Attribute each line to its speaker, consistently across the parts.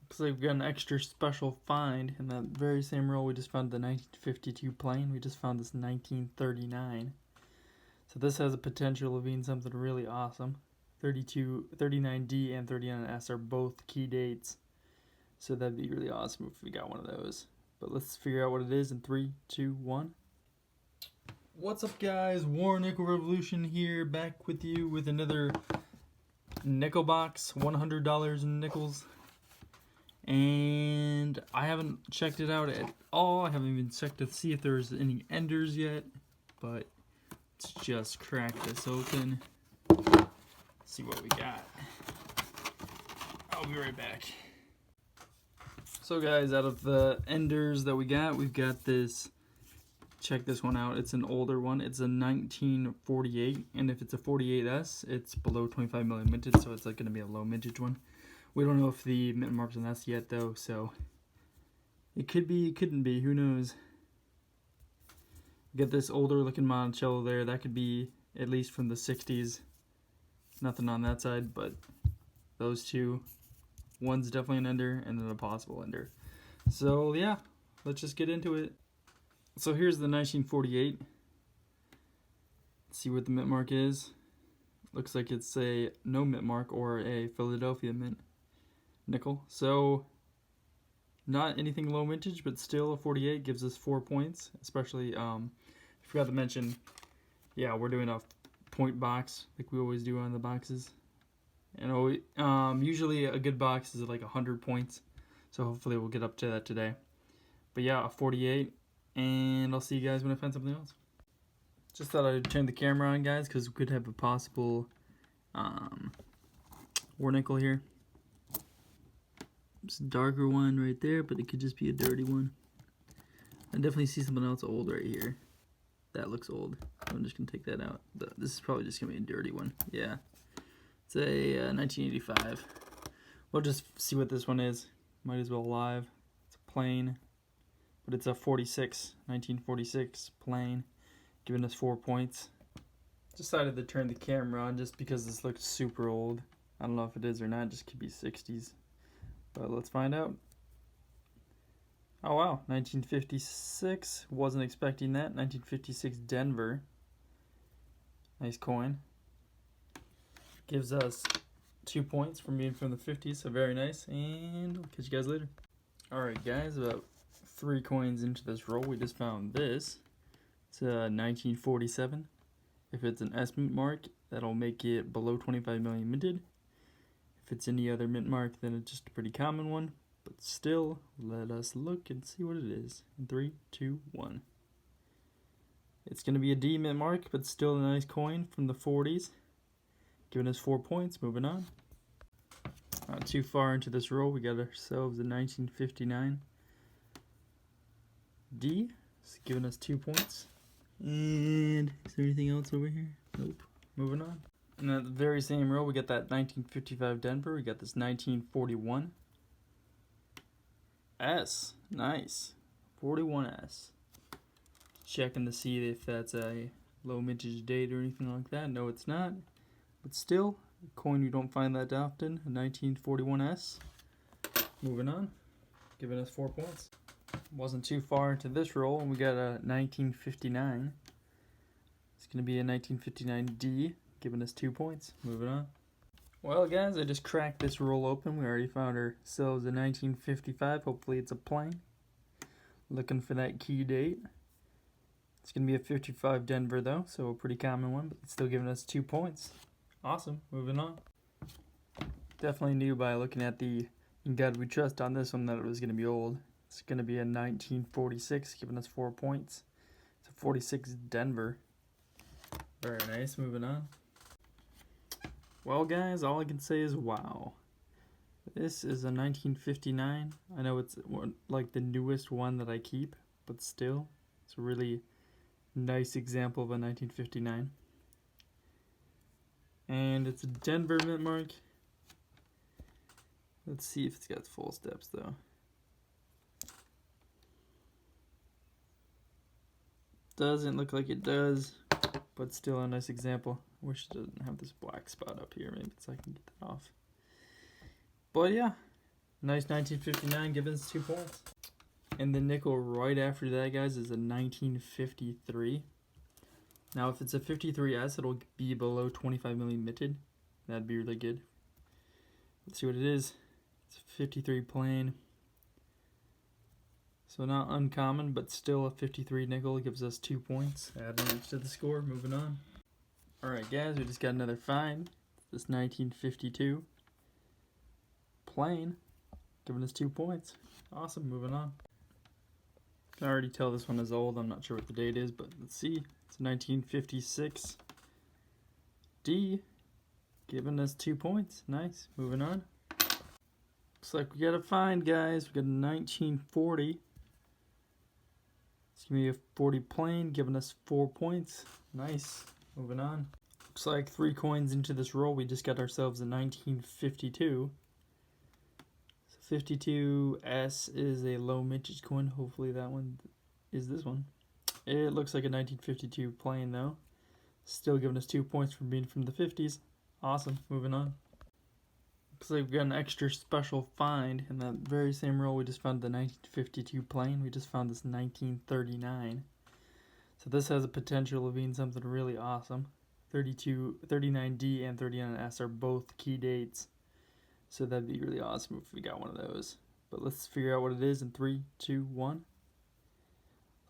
Speaker 1: Looks like we've got an extra special find in that very same roll. We just found the 1952 plain. We just found this 1939. So this has a potential of being something really awesome. 39D and 39S are both key dates. So that'd be really awesome if we got one of those. But let's figure out what it is in 3, 2, 1. What's up, guys? War Nickel Revolution here, back with you with another nickel box, $100 in nickels. And I haven't checked it out at all. I haven't even checked to see if there's any enders yet. But let's just crack this open. See what we got. I'll be right back. So guys, out of the enders that we got, we've got this. Check this one out. It's an older one. It's a 1948, and if it's a 48S, it's below 25 million minted, so it's like going to be a low mintage one. We don't know if the mint mark's on this yet though, so it could be, it couldn't be. Who knows? Get this older looking Monticello there. That could be at least from the 60s. Nothing on that side, but those two. One's definitely an ender, and then a possible ender. So yeah, let's just get into it. So here's the 1948. Let's see what the mint mark is. Looks like it's a no mint mark or a Philadelphia mint nickel. So not anything low mintage, but still a 48 gives us 4 points. Especially, I forgot to mention, yeah, we're doing a point box like we always do on the boxes. And usually a good box is like 100 points. So hopefully we'll get up to that today. But yeah, a 48. And I'll see you guys when I find something else. Just thought I'd turn the camera on, guys, because we could have a possible war nickel here. It's a darker one right there, but it could just be a dirty one. I definitely see something else old right here. That looks old. I'm just going to take that out. This is probably just going to be a dirty one. Yeah. It's a 1985. We'll just see what this one is. Might as well live. It's a plain. But it's a 1946 plain, giving us 4 points. Decided to turn the camera on just because this looks super old. I don't know if it is or not, it just could be 60s. But let's find out. Oh wow, 1956, wasn't expecting that. 1956 Denver. Nice coin. Gives us 2 points from being from the 50s, so very nice. And I'll catch you guys later. Alright guys, about 3 coins into this roll, we just found this. It's a 1947. If it's an S mint mark, that'll make it below 25 million minted. If it's any other mint mark, then it's just a pretty common one. But still, let us look and see what it is. In 3, 2, 1. It's going to be a D mint mark, but still a nice coin from the 40s. Giving us 4 points. Moving on. Not too far into this roll, we got ourselves a 1959. D, it's giving us 2 points. And is there anything else over here? Nope. Moving on. And at the very same row, we got that 1955 Denver. We got this 1941 S. Nice. 41S. Checking to see if that's a low mintage date or anything like that. No, it's not. But still, a coin you don't find that often. A 1941S. Moving on. Giving us 4 points. Wasn't too far into this roll, and we got a 1959. It's going to be a 1959D, giving us 2 points. Moving on. Well, guys, I just cracked this roll open. We already found ourselves a 1955. Hopefully it's a plain. Looking for that key date. It's going to be a 55 Denver, though, so a pretty common one, but it's still giving us 2 points. Awesome. Moving on. Definitely knew by looking at the In God We Trust on this one that it was going to be old. It's going to be a 1946, giving us 4 points. It's a 46 Denver. Very nice. Moving on. Well, guys, all I can say is wow. This is a 1959. I know it's like the newest one that I keep, but still, it's a really nice example of a 1959. And it's a Denver mint mark. Let's see if it's got full steps, though. Doesn't look like it does, but still a nice example. Wish it doesn't have this black spot up here, maybe so I can get that off. But yeah, Nice 1959, giving us 2 points. And the nickel right after that, guys, is a 1953. Now, if it's a 53S, it'll be below 25 million minted. That'd be really good. Let's see what it is. It's a 53 plain. So not uncommon, but still a 53 nickel gives us 2 points. Adding it to the score, moving on. Alright guys, we just got another find. This 1952 plain, giving us 2 points. Awesome, moving on. Can already tell this one is old. I'm not sure what the date is, but let's see. It's 1956 D, giving us 2 points. Nice, moving on. Looks like we got a find, guys. We got a 1940. It's gonna be a 40 plain, giving us 4 points. Nice, moving on. Looks like 3 coins into this roll. We just got ourselves a 1952. 52S is a low mintage coin. Hopefully that one is this one. It looks like a 1952 plain though. Still giving us 2 points for being from the 50s. Awesome, moving on. Looks like we got an extra special find in that very same roll. We just found the 1952 plain. We just found this 1939. So this has a potential of being something really awesome. 39D and 39S are both key dates. So that'd be really awesome if we got one of those. But let's figure out what it is in 3, 2, 1.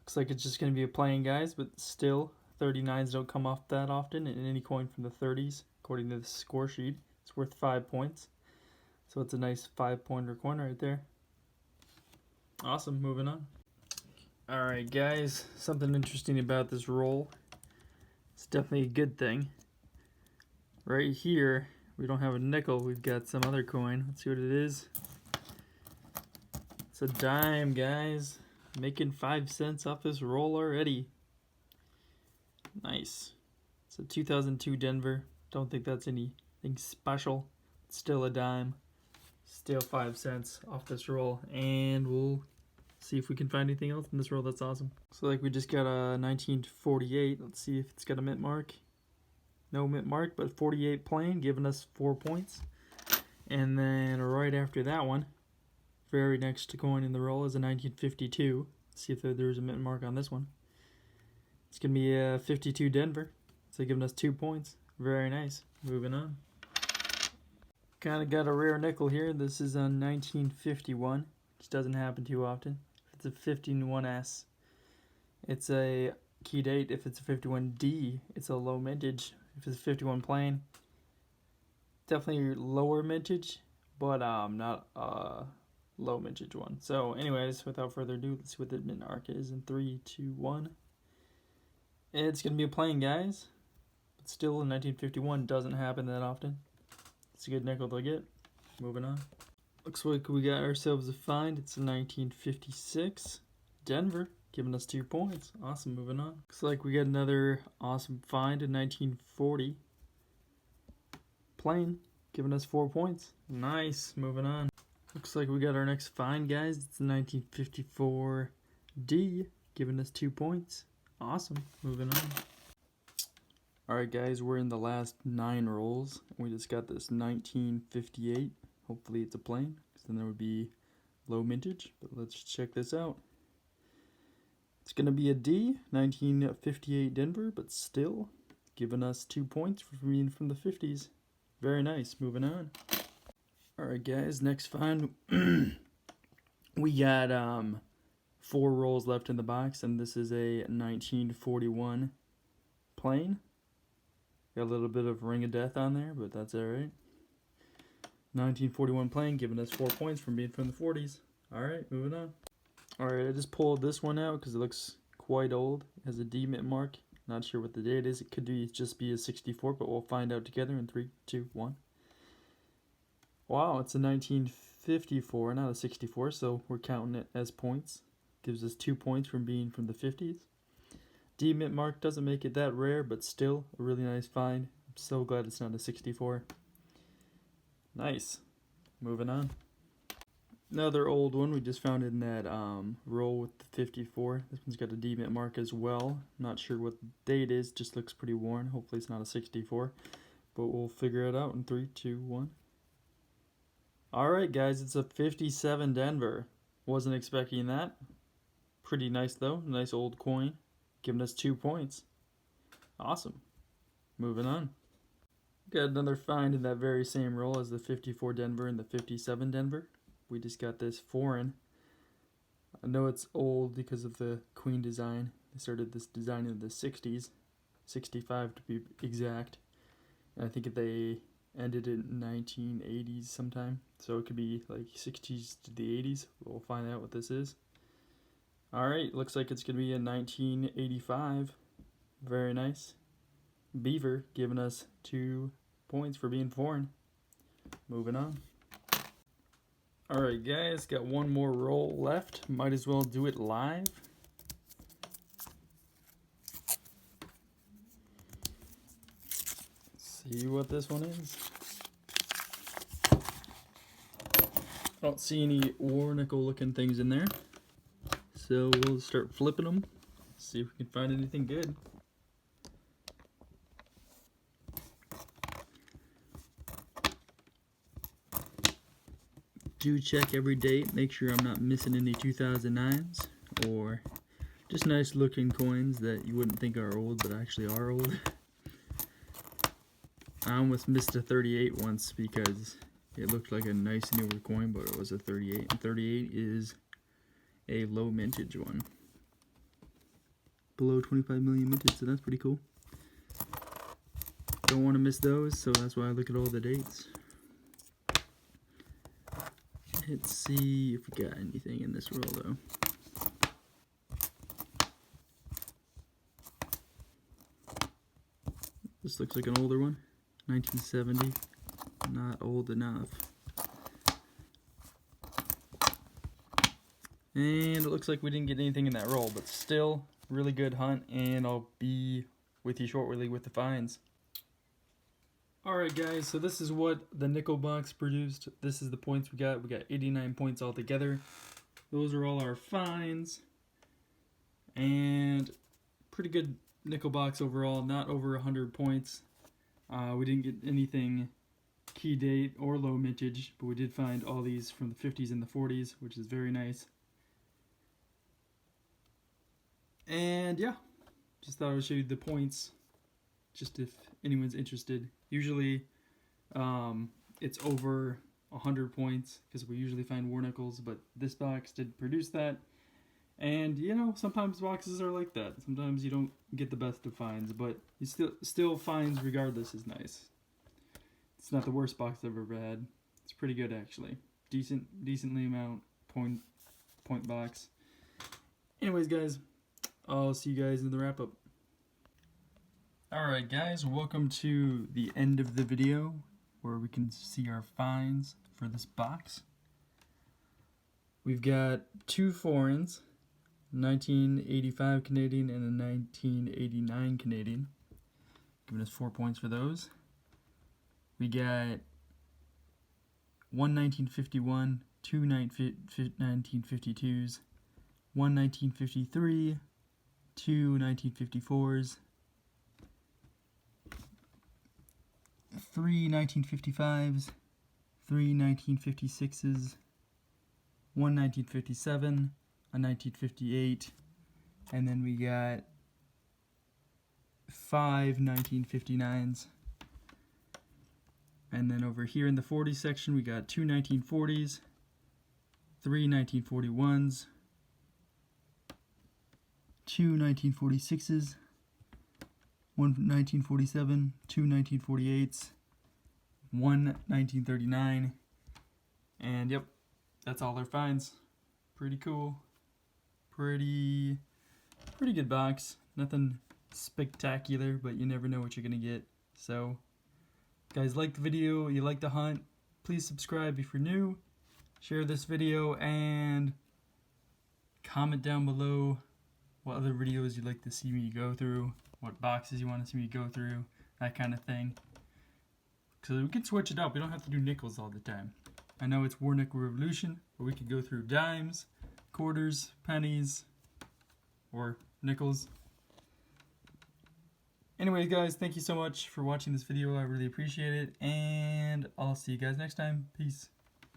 Speaker 1: Looks like it's just going to be a plain, guys, but still, 39s don't come off that often in any coin from the 30s. According to the score sheet, it's worth 5 points. So it's a nice 5-pointer coin right there. Awesome, moving on. Alright guys, something interesting about this roll. It's definitely a good thing. Right here, we don't have a nickel, we've got some other coin. Let's see what it is. It's a dime, guys. Making 5 cents off this roll already. Nice. It's a 2002 Denver. Don't think that's anything special. Still a dime. Still 5 cents off this roll. And we'll see if we can find anything else in this roll that's awesome. So like we just got a 1948. Let's see if it's got a mint mark. No mint mark, but 48 plain, giving us 4 points. And then right after that one, very next coin in the roll is a 1952. Let's see if there's a mint mark on this one. It's going to be a 52 Denver. So giving us 2 points. Very nice. Moving on. Kind of got a rare nickel here. This is a 1951, which doesn't happen too often. It's a 51S. It's a key date. If it's a 51D, it's a low mintage. If it's a 51 plain, definitely lower mintage, but not a low mintage one. So anyways, without further ado, let's see what the mint mark is in 3, 2, 1. It's going to be a plain, guys. But still, in 1951 doesn't happen that often. It's a good nickel to get. Moving on. Looks like we got ourselves a find. It's a 1956 Denver, giving us 2 points. Awesome, moving on. Looks like we got another awesome find in 1940 plain, giving us 4 points. Nice, moving on. Looks like we got our next find, guys. It's a 1954 D, giving us 2 points. Awesome, moving on. Alright guys, we're in the last 9 rolls. We just got this 1958. Hopefully it's a plain, because then there would be low mintage. But let's check this out. It's going to be a D, 1958 Denver, but still giving us 2 points for being from the 50s. Very nice, moving on. Alright guys, next find. We got 4 rolls left in the box, and this is a 1941 plain. Got a little bit of Ring of Death on there, but that's alright. 1941 plain, giving us 4 points from being from the 40s. Alright, moving on. Alright, I just pulled this one out because it looks quite old. It has a D mint mark. Not sure what the date is. It could be just be a 64, but we'll find out together in 3, 2, 1. Wow, it's a 1954, not a 64, so we're counting it as points. Gives us 2 points from being from the 50s. D mint mark doesn't make it that rare, but still a really nice find. I'm so glad it's not a 64. Nice. Moving on. Another old one we just found in that roll with the 54. This one's got a D mint mark as well. Not sure what the date is, just looks pretty worn. Hopefully it's not a 64, but we'll figure it out in 3, 2, 1. Alright guys, it's a 57 Denver. Wasn't expecting that. Pretty nice though, nice old coin. Giving us 2 points. Awesome. Moving on. Got another find in that very same roll as the 54 Denver and the 57 Denver. We just got this foreign. I know it's old because of the queen design. They started this design in the 60s. 65 to be exact. And I think they ended in 1980s sometime. So it could be like 60s to the 80s. We'll find out what this is. Alright, looks like it's going to be a 1985. Very nice. Beaver giving us 2 points for being foreign. Moving on. Alright guys, got one more roll left. Might as well do it live. See what this one is. I don't see any war nickel looking things in there. So we'll start flipping them. See if we can find anything good. Do check every date, make sure I'm not missing any 2009s or just nice looking coins that you wouldn't think are old but actually are old. I almost missed a 38 once because it looked like a nice newer coin, but it was a 38, and 38 is a low mintage one. Below 25 million mintage, so that's pretty cool. Don't want to miss those, so that's why I look at all the dates. Let's see if we got anything in this roll though. This looks like an older one. 1970. Not old enough. And it looks like we didn't get anything in that roll, but still really good hunt, and I'll be with you shortly with the finds. Alright guys, so this is what the nickel box produced. This is the points we got. We got 89 points altogether. Those are all our finds. And pretty good nickel box overall, not over 100 points. We didn't get anything key date or low mintage, but we did find all these from the 50s and the 40s, which is very nice. And yeah, just thought I would show you the points, just if anyone's interested. Usually it's over 100 points because we usually find war nickels, but this box did produce that. And you know, sometimes boxes are like that. Sometimes you don't get the best of finds, but you still finds regardless is nice. It's not the worst box I've ever had. It's pretty good actually. Decently amount point box. Anyways guys, I'll see you guys in the wrap up. Alright guys, welcome to the end of the video where we can see our finds for this box. We've got 2 foreigns, 1985 Canadian and a 1989 Canadian, giving us 4 points for those. We got 1 1951, 2 1952s, 1 1953, 2 1954s, 3 1955s, 3 1956s, 1 1957, a 1958, and then we got 5 1959s. And then over here in the 40s section, we got 2 1940s, 3 1941s, 2 1946s, 1 1947, 2 1948s, 1 1939, and yep, that's all our finds. Pretty cool. Pretty good box. Nothing spectacular, but you never know what you're gonna get. So, guys, like the video, you like the hunt, please subscribe if you're new, share this video, and comment down below what other videos you'd like to see me go through, what boxes you want to see me go through, that kind of thing. So we can switch it up. We don't have to do nickels all the time. I know it's War Nickel Revolution, but we could go through dimes, quarters, pennies, or nickels. Anyways, guys, thank you so much for watching this video. I really appreciate it, and I'll see you guys next time. Peace.